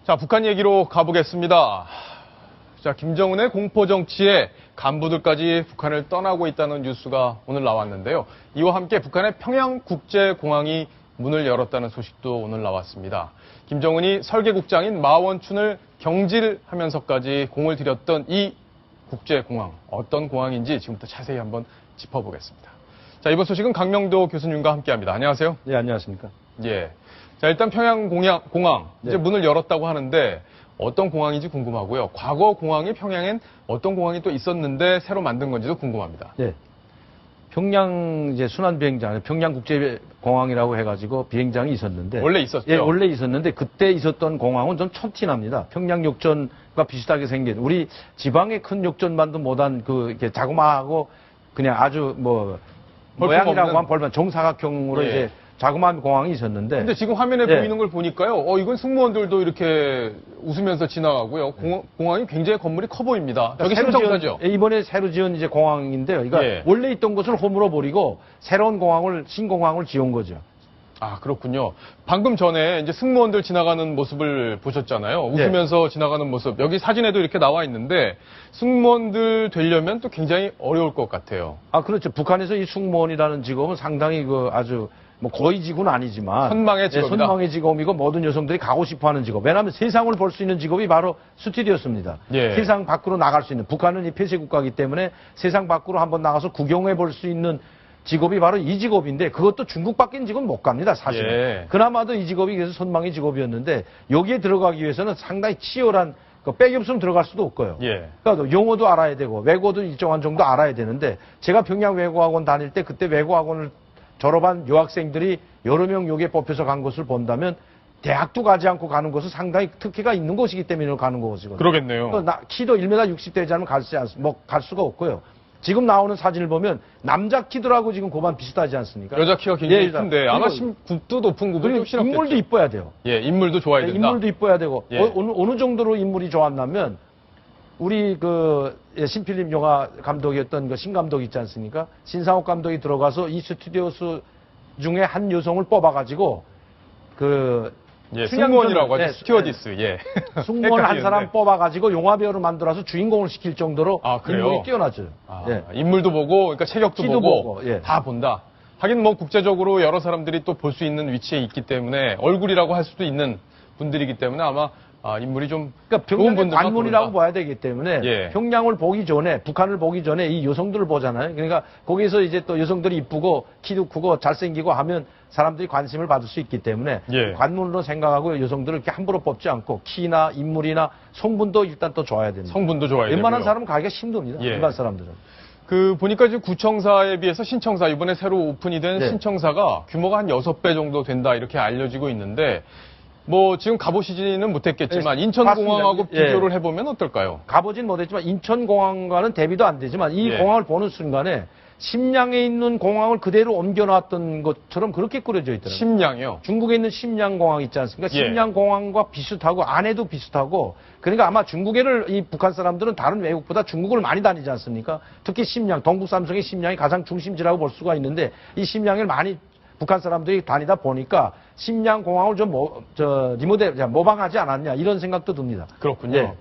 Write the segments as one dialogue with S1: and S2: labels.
S1: 자, 북한 얘기로 가보겠습니다. 자, 김정은의 공포 정치에 간부들까지 북한을 떠나고 있다는 뉴스가 오늘 나왔는데요. 이와 함께 북한의 평양국제공항이 문을 열었다는 소식도 오늘 나왔습니다. 김정은이 설계국장인 마원춘을 경질하면서까지 공을 들였던 이 국제공항, 어떤 공항인지 지금부터 자세히 한번 짚어보겠습니다. 자, 이번 소식은 강명도 교수님과 함께합니다. 안녕하세요.
S2: 네, 안녕하십니까.
S1: 예. 자, 일단 평양공항 이제
S2: 네.
S1: 문을 열었다고 하는데 어떤 공항인지 궁금하고요. 과거 공항이 평양엔 어떤 공항이 또 있었는데 새로 만든 건지도 궁금합니다.
S2: 네. 평양 이제 순환 비행장, 평양국제공항이라고 해가지고 비행장이 있었는데
S1: 원래 있었죠?
S2: 예, 원래 있었는데 그때 있었던 공항은 좀 촌티납니다. 평양역전과 비슷하게 생긴 우리 지방의 큰 역전만도 못한 그 이렇게 자그마하고 그냥 아주 뭐 모양이라고 하면 벌만 정사각형으로
S1: 예.
S2: 이제 자그마한 공항이 있었는데.
S1: 근데 지금 화면에
S2: 예.
S1: 보이는 걸 보니까요. 이건 승무원들도 이렇게 웃으면서 지나가고요. 공항이 굉장히 건물이 커 보입니다. 저기 신청사죠?
S2: 이번에 새로 지은 이제 공항인데요. 그러니까
S1: 예.
S2: 원래 있던 것을 홈으로 버리고 새로운 공항을, 신공항을 지은 거죠.
S1: 아, 그렇군요. 방금 전에 이제 승무원들 지나가는 모습을 보셨잖아요. 웃으면서 지나가는 모습. 여기 사진에도 이렇게 나와 있는데 승무원들 되려면 또 굉장히 어려울 것 같아요.
S2: 아, 그렇죠. 북한에서 이 승무원이라는 직업은 상당히 그 아주 뭐 거의 직업은 아니지만
S1: 선망의 직업이다.
S2: 네, 선망의 직업이고 모든 여성들이 가고 싶어하는 직업. 왜냐하면 세상을 볼 수 있는 직업이 바로 스튜디오스입니다.
S1: 예.
S2: 세상 밖으로 나갈 수 있는. 북한은 이 폐쇄 국가이기 때문에 세상 밖으로 한번 나가서 구경해 볼 수 있는 직업이 바로 이 직업인데 그것도 중국밖에 직업은 못 갑니다, 사실은.
S1: 예.
S2: 그나마도 이 직업이 그래서 선망의 직업이었는데 여기에 들어가기 위해서는 상당히 치열한 백이 없으면 들어갈 수도 없고요.
S1: 예.
S2: 그러니까 영어도 알아야 되고 외고도 일정한 정도 알아야 되는데 제가 평양 외고학원 다닐 때 그때 외고학원을 졸업한 여학생들이 여러 명 여기에 뽑혀서 간 것을 본다면 대학도 가지 않고 가는 것은 상당히 특혜가 있는 것이기 때문에 가는 것이거든요.
S1: 그러겠네요.
S2: 키도 1m 60 되지 않으면 갈 수가 없고요. 지금 나오는 사진을 보면 남자 키들하고 지금 고반 비슷하지 않습니까?
S1: 여자 키가 굉장히
S2: 예,
S1: 큰데 아마 굽도 높은 굽을
S2: 그리고
S1: 좀 신었겠죠.
S2: 인물도 이뻐야 돼요.
S1: 예, 인물도 좋아야 된다.
S2: 인물도 이뻐야 되고
S1: 예.
S2: 어느 정도로 인물이 좋았냐면 우리 그 신필립 영화 감독이었던 그 신감독 있지 않습니까? 신상옥 감독이 들어가서 이 스튜디오스 중에 한 여성을 뽑아가지고 그
S1: 예, 승무원이라고 하죠.
S2: 네,
S1: 스튜어디스. 예.
S2: 승무원 한 사람
S1: 헷갈리는데.
S2: 뽑아가지고 영화배우를 만들어서 주인공을 시킬 정도로
S1: 아, 그래요?
S2: 인물이 뛰어나죠.
S1: 아,
S2: 예.
S1: 인물도 보고, 그러니까 체격도
S2: 키도
S1: 보고,
S2: 보고, 예.
S1: 다 본다. 하긴 뭐 국제적으로 여러 사람들이 또 볼 수 있는 위치에 있기 때문에 얼굴이라고 할 수도 있는 분들이기 때문에 아마 인물이 좀
S2: 그러니까
S1: 좋은
S2: 평양의
S1: 분들만
S2: 관문이라고
S1: 고른다.
S2: 봐야 되기 때문에
S1: 예.
S2: 평양을 보기 전에 북한을 보기 전에 이 여성들을 보잖아요. 그러니까 거기서 이제 또 여성들이 이쁘고 키도 크고 잘생기고 하면 사람들이 관심을 받을 수 있기 때문에
S1: 예.
S2: 관문으로 생각하고 여성들을 이렇게 함부로 뽑지 않고 키나 인물이나 성분도 일단 또 좋아야 됩니다.
S1: 성분도 좋아야 되고요.
S2: 웬만한 사람은 가기가 힘듭니다.
S1: 예.
S2: 일반 사람들은.
S1: 보니까 지금 구청사에 비해서 신청사, 이번에 새로 오픈이 된
S2: 네.
S1: 신청사가 규모가 한 6배 정도 된다 이렇게 알려지고 있는데 뭐 지금 가보시지는 못했겠지만
S2: 네,
S1: 인천공항하고
S2: 맞습니다. 예.
S1: 비교를 해보면 어떨까요?
S2: 가보진 못했지만 인천공항과는 대비도 안 되지만 이
S1: 예.
S2: 공항을 보는 순간에 심양에 있는 공항을 그대로 옮겨놨던 것처럼 그렇게 꾸려져 있더라고요.
S1: 심양이요.
S2: 중국에 있는 심양공항 있지 않습니까?
S1: 예.
S2: 심양공항과 비슷하고 안에도 비슷하고 그러니까 아마 중국에를 이 북한 사람들은 다른 외국보다 중국을 많이 다니지 않습니까? 특히 심양, 동북 삼성의 심양이 가장 중심지라고 볼 수가 있는데 이 심양을 많이 북한 사람들이 다니다 보니까 심양공항을 좀 모방하지 않았냐 이런 생각도 듭니다.
S1: 그렇군요.
S2: 예.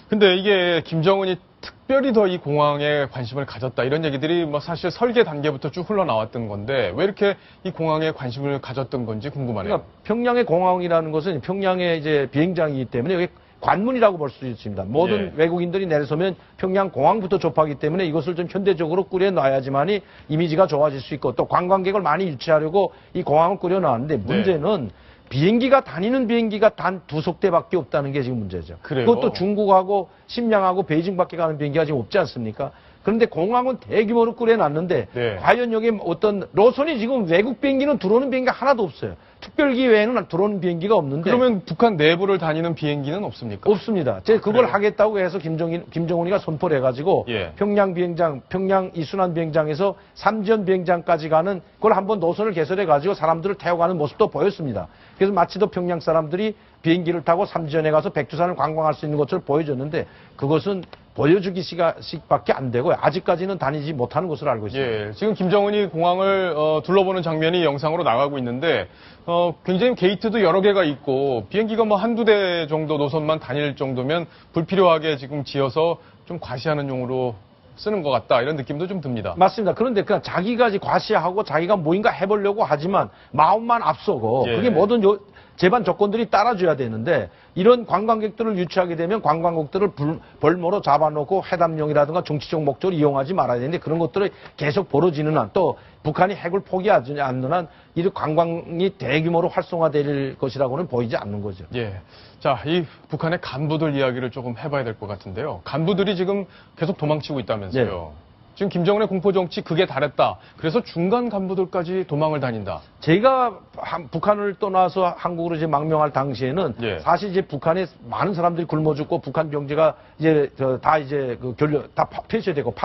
S1: 근데 이게 김정은이 특별히 더 이 공항에 관심을 가졌다 이런 얘기들이 뭐 사실 설계 단계부터 쭉 흘러나왔던 건데 왜 이렇게 이 공항에 관심을 가졌던 건지 궁금하네요.
S2: 그러니까 평양의 공항이라는 것은 평양의 이제 비행장이기 때문에 여기 관문이라고 볼 수 있습니다. 모든
S1: 예.
S2: 외국인들이 내려서면 평양 공항부터 접하기 때문에 이것을 좀 현대적으로 꾸려놔야지만이 이미지가 좋아질 수 있고 또 관광객을 많이 유치하려고 이 공항을 꾸려놨는데 문제는 비행기가 다니는 비행기가 단 2석대밖에 없다는 게 지금 문제죠.
S1: 그래요?
S2: 그것도 중국하고 심양하고 베이징밖에 가는 비행기가 지금 없지 않습니까? 그런데 공항은 대규모로 꾸려놨는데
S1: 네.
S2: 과연 여기 어떤 노선이 지금 외국 비행기는 들어오는 비행기가 하나도 없어요. 특별기 외에는 들어오는 비행기가 없는데
S1: 그러면 북한 내부를 다니는 비행기는 없습니까?
S2: 없습니다. 제가 그걸
S1: 그래요?
S2: 하겠다고 해서 김정은이가 선포를 해가지고
S1: 예.
S2: 평양 비행장, 평양 이순환 비행장에서 삼지연 비행장까지 가는 그걸 한번 노선을 개설해가지고 사람들을 태워가는 모습도 보였습니다. 그래서 마치도 평양 사람들이 비행기를 타고 삼지연에 가서 백두산을 관광할 수 있는 것을 보여줬는데 그것은 보여주기식밖에 안 되고요. 아직까지는 다니지 못하는 것으로 알고 있습니다.
S1: 예, 지금 김정은이 공항을 둘러보는 장면이 영상으로 나가고 있는데 굉장히 게이트도 여러 개가 있고 비행기가 뭐 한두 대 정도 노선만 다닐 정도면 불필요하게 지금 지어서 좀 과시하는 용으로 쓰는 것 같다 이런 느낌도 좀 듭니다.
S2: 맞습니다. 그런데 그냥 자기가 이제 과시하고 자기가 뭔가 해보려고 하지만 마음만 앞서고
S1: 예.
S2: 그게 모든 제반 조건들이 따라줘야 되는데 이런 관광객들을 유치하게 되면 관광객들을 벌모로 잡아놓고 회담용이라든가 정치적 목적으로 이용하지 말아야 되는데 그런 것들이 계속 벌어지는 한 또 북한이 핵을 포기하지 않는 한 이 관광이 대규모로 활성화될 것이라고는 보이지 않는 거죠.
S1: 예. 자, 이 북한의 간부들 이야기를 조금 해봐야 될 것 같은데요. 간부들이 지금 계속 도망치고 있다면서요. 지금 김정은의 공포정치 극에 달했다. 그래서 중간 간부들까지 도망을 다닌다.
S2: 제가 북한을 떠나서 한국으로 이제 망명할 당시에는
S1: 예.
S2: 사실 이제 북한에 많은 사람들이 굶어 죽고 북한 경제가 이제 다 이제 다 폐쇄되고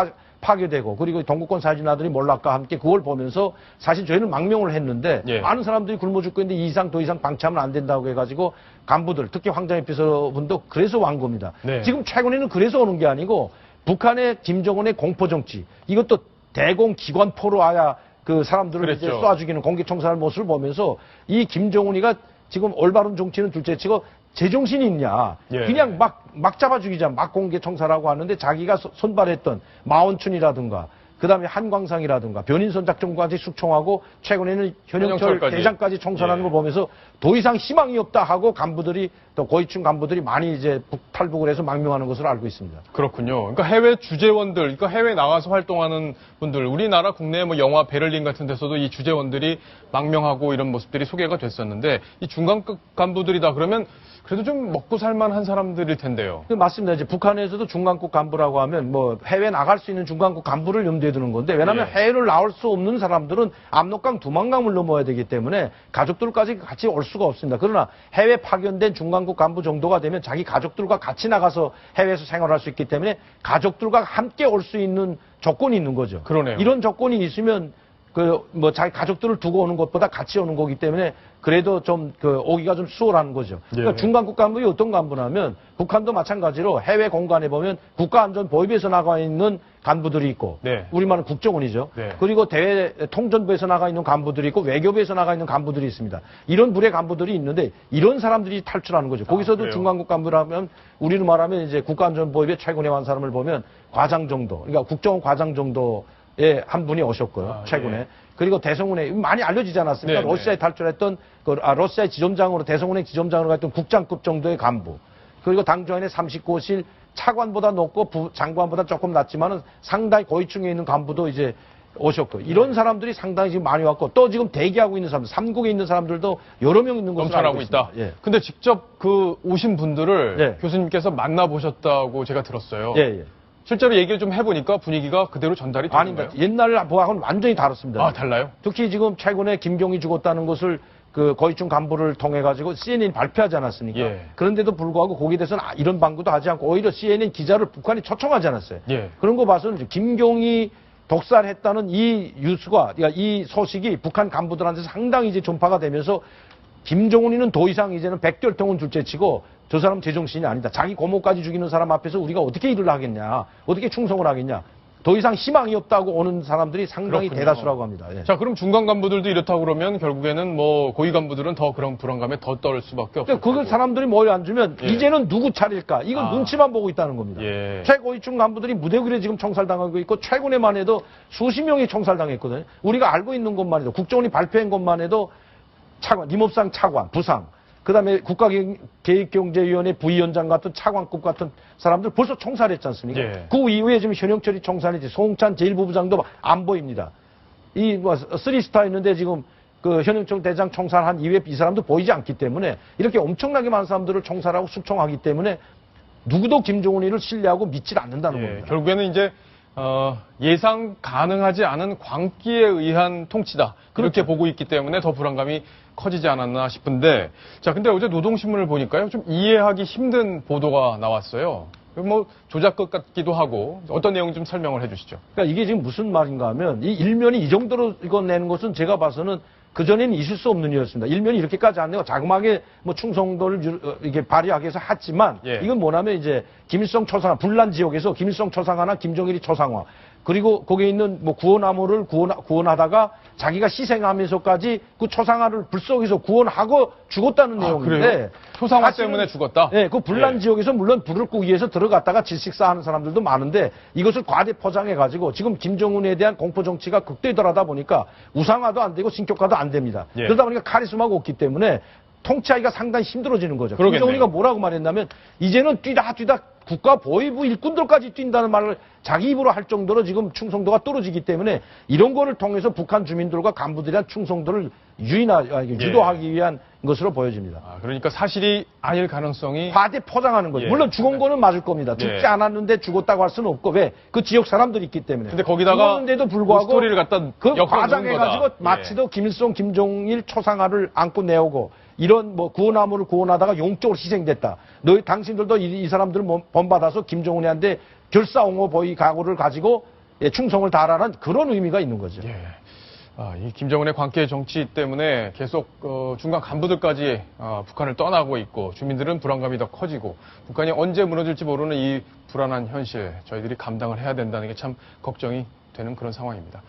S2: 파괴되고 그리고 동구권 사진아들이 몰락과 함께 그걸 보면서 사실 저희는 망명을 했는데
S1: 예.
S2: 많은 사람들이 굶어 죽고 있는데 더 이상 방치하면 안 된다고 해가지고 간부들 특히 황장엽 비서분도 그래서 완 겁니다.
S1: 네.
S2: 지금 최근에는 그래서 오는 게 아니고 북한의 김정은의 공포정치 이것도 대공기관포로 와야 그 사람들을 이제
S1: 그랬죠.
S2: 쏴 죽이는 공개청산할 모습을 보면서 이 김정은이가 지금 올바른 정치는 둘째치고 제정신이 있냐.
S1: 예.
S2: 그냥 막 잡아 죽이자. 막 공개청산하고 하는데 자기가 선발했던 마원춘이라든가 그다음에 한광상이라든가 변인선 작전까지 숙청하고 최근에는 현영철
S1: 현영철까지.
S2: 대장까지 청산하는
S1: 예.
S2: 걸 보면서 더 이상 희망이 없다 하고 간부들이 또 고위층 간부들이 많이 이제 탈북을 해서 망명하는 것으로 알고 있습니다.
S1: 그렇군요. 그러니까 해외 주재원들, 그러니까 해외 나가서 활동하는 분들, 우리나라 국내 뭐 영화 베를린 같은 데서도 이 주재원들이 망명하고 이런 모습들이 소개가 됐었는데 이 중간급 간부들이다 그러면 그래도 좀 먹고 살만한 사람들일 텐데요.
S2: 맞습니다. 이제 북한에서도 중간급 간부라고 하면 뭐 해외 나갈 수 있는 중간급 간부를 염두에 두는 건데 왜냐하면
S1: 예.
S2: 해외를 나올 수 없는 사람들은 압록강 두만강을 넘어야 되기 때문에 가족들까지 같이 올 수가 없습니다. 그러나 해외 파견된 중간급 간부 정도가 되면 자기 가족들과 같이 나가서 해외에서 생활할 수 있기 때문에 가족들과 함께 올 수 있는 조건이 있는 거죠.
S1: 그러네요.
S2: 이런 조건이 있으면 자기 가족들을 두고 오는 것보다 같이 오는 거기 때문에 그래도 좀 오기가 좀 수월한 거죠. 그러니까
S1: 예.
S2: 중간급 간부이 어떤 간부냐면 북한도 마찬가지로 해외 공간에 보면 국가안전보위부에서 나가 있는 간부들이 있고
S1: 네.
S2: 우리말은 국정원이죠.
S1: 네.
S2: 그리고 통전부에서 나가 있는 간부들이 있고 외교부에서 나가 있는 간부들이 있습니다. 이런 불의 간부들이 있는데 이런 사람들이 탈출하는 거죠. 거기서도
S1: 그래요?
S2: 중간급 간부라면 우리로 말하면 이제 국가안전보위부에 최근에 한 사람을 보면 과장 정도, 그러니까 국정원 과장 정도 예, 한 분이 오셨고요. 최근에.
S1: 예.
S2: 그리고 대성운에 많이 알려지지 않았습니까?
S1: 네,
S2: 러시아에
S1: 네.
S2: 탈출했던 러시아의 지점장으로 대성운행 지점장으로 갔던 국장급 정도의 간부. 그리고 당조연의 39실 차관보다 높고 장관보다 조금 낮지만은 상당히 고위층에 있는 간부도 이제 오셨고 이런 사람들이 상당히 지금 많이 왔고 또 지금 대기하고 있는 사람들, 3국에 있는 사람들도 여러 명 있는 것으로
S1: 넘쳐나고
S2: 알고 있습니다.
S1: 있다.
S2: 예.
S1: 근데 직접 그 오신 분들을
S2: 네.
S1: 교수님께서 만나보셨다고 제가 들었어요.
S2: 예, 예.
S1: 실제로 얘기를 좀 해보니까 분위기가 그대로 전달이 되는
S2: 아닙니다.
S1: 거예요?
S2: 옛날 보하고는 완전히 다릅니다.
S1: 아, 달라요?
S2: 특히 지금 최근에 김경이 죽었다는 것을 고위층 간부를 통해 가지고 CNN이 발표하지 않았습니까?
S1: 예.
S2: 그런데도 불구하고 거기에 대해서는 이런 방구도 하지 않고 오히려 CNN 기자를 북한이 초청하지 않았어요.
S1: 예.
S2: 그런 거 봐서는 이제 김경이 독살했다는 이 뉴스가 그러니까 이 소식이 북한 간부들한테 상당히 이제 전파가 되면서 김정은이는 더 이상 이제는 백결통은 둘째치고 저 사람 제정신이 아니다. 자기 고모까지 죽이는 사람 앞에서 우리가 어떻게 일을 하겠냐. 어떻게 충성을 하겠냐. 더 이상 희망이 없다고 오는 사람들이 상당히
S1: 그렇군요.
S2: 대다수라고 합니다. 예.
S1: 자, 그럼 중간 간부들도 이렇다고 그러면 결국에는 뭐 고위 간부들은 더 그런 불안감에 더 떨 수밖에 없어요.
S2: 그러니까 그걸 사람들이 모여 앉으면
S1: 예.
S2: 이제는 누구 차릴까? 이건
S1: 아.
S2: 눈치만 보고 있다는 겁니다.
S1: 예.
S2: 최고위층 간부들이 무대굴에 지금 총살당하고 있고 최근에만 해도 수십 명이 총살당했거든요. 우리가 알고 있는 것만 해도 국정원이 발표한 것만 해도 차관, 임업상 차관, 부상, 그다음에 국가계획경제위원회 부위원장 같은 차관급 같은 사람들 벌써 총살했지 않습니까?
S1: 예.
S2: 그 이후에 지금 현영철이 총살이지 송찬 제1부부장도 안 보입니다. 이 쓰리스타 있는데 지금 현영철 대장 총살한 이후에 이 사람도 보이지 않기 때문에 이렇게 엄청나게 많은 사람들을 총살하고 숙청하기 때문에 누구도 김정은이를 신뢰하고 믿질 않는다는
S1: 예,
S2: 겁니다.
S1: 결국에는 이제 예상 가능하지 않은 광기에 의한 통치다.
S2: 그렇죠.
S1: 이렇게 보고 있기 때문에 더 불안감이 커지지 않았나 싶은데, 자, 근데 어제 노동신문을 보니까요, 좀 이해하기 힘든 보도가 나왔어요. 뭐 조작 것 같기도 하고 어떤 내용 좀 설명을 해주시죠.
S2: 그러니까 이게 지금 무슨 말인가 하면 이 일면이 이 정도로 이거 내는 것은 제가 봐서는 그전에는 있을 수 없는 일이었습니다. 일면이 이렇게까지 안 되고 자그마하게 뭐 충성도를 이게 발휘하기 위해서 했지만
S1: 예.
S2: 이건 뭐냐면 이제 김일성 초상화, 분란 지역에서 김일성 초상화나 김정일이 초상화 그리고 거기에 있는 뭐 구원나무를 구원하다가 자기가 희생하면서까지 그 초상화를 불 속에서 구원하고 죽었다는 내용인데
S1: 그래요? 초상화
S2: 사실은
S1: 때문에 죽었다?
S2: 네, 그 분란
S1: 예.
S2: 지역에서 물론 불을 끄기 위해서 들어갔다가 질식사하는 사람들도 많은데 이것을 과대 포장해가지고 지금 김정은에 대한 공포 정치가 극대화하다 보니까 우상화도 안 되고 신격화도 안 됩니다.
S1: 예.
S2: 그러다 보니까 카리스마가 없기 때문에 통치하기가 상당히 힘들어지는 거죠.
S1: 그러겠네요.
S2: 김정은이가 뭐라고 말했냐면 이제는 뛰다 국가 보위부 일꾼들까지 뛴다는 말을 자기 입으로 할 정도로 지금 충성도가 떨어지기 때문에 이런 거를 통해서 북한 주민들과 간부들의 충성도를 유도하기 위한 것으로 보여집니다.
S1: 그러니까 사실이 아닐 가능성이
S2: 과대 포장하는 거죠.
S1: 예.
S2: 물론 죽은 거는 맞을 겁니다.
S1: 예.
S2: 죽지 않았는데 죽었다고 할 수는 없고 왜? 그 지역 사람들이 있기 때문에.
S1: 근데 거기다가
S2: 죽었는데도 불구하고
S1: 그 스토리를 갖다
S2: 그
S1: 엮어놓은
S2: 과장해가지고
S1: 거다.
S2: 마치도 김일성, 김정일 초상화를 안고 내오고 이런 뭐 구원나무를 구원하다가 용적으로 희생됐다. 너희 당신들도 이 사람들을 본받아서 김정은한테 결사옹호 보이 각오를 가지고 충성을 다하라는 그런 의미가 있는 거죠.
S1: 예. 이 김정은의 광기의 정치 때문에 계속 중간 간부들까지 북한을 떠나고 있고 주민들은 불안감이 더 커지고 북한이 언제 무너질지 모르는 이 불안한 현실 저희들이 감당을 해야 된다는 게 참 걱정이 되는 그런 상황입니다.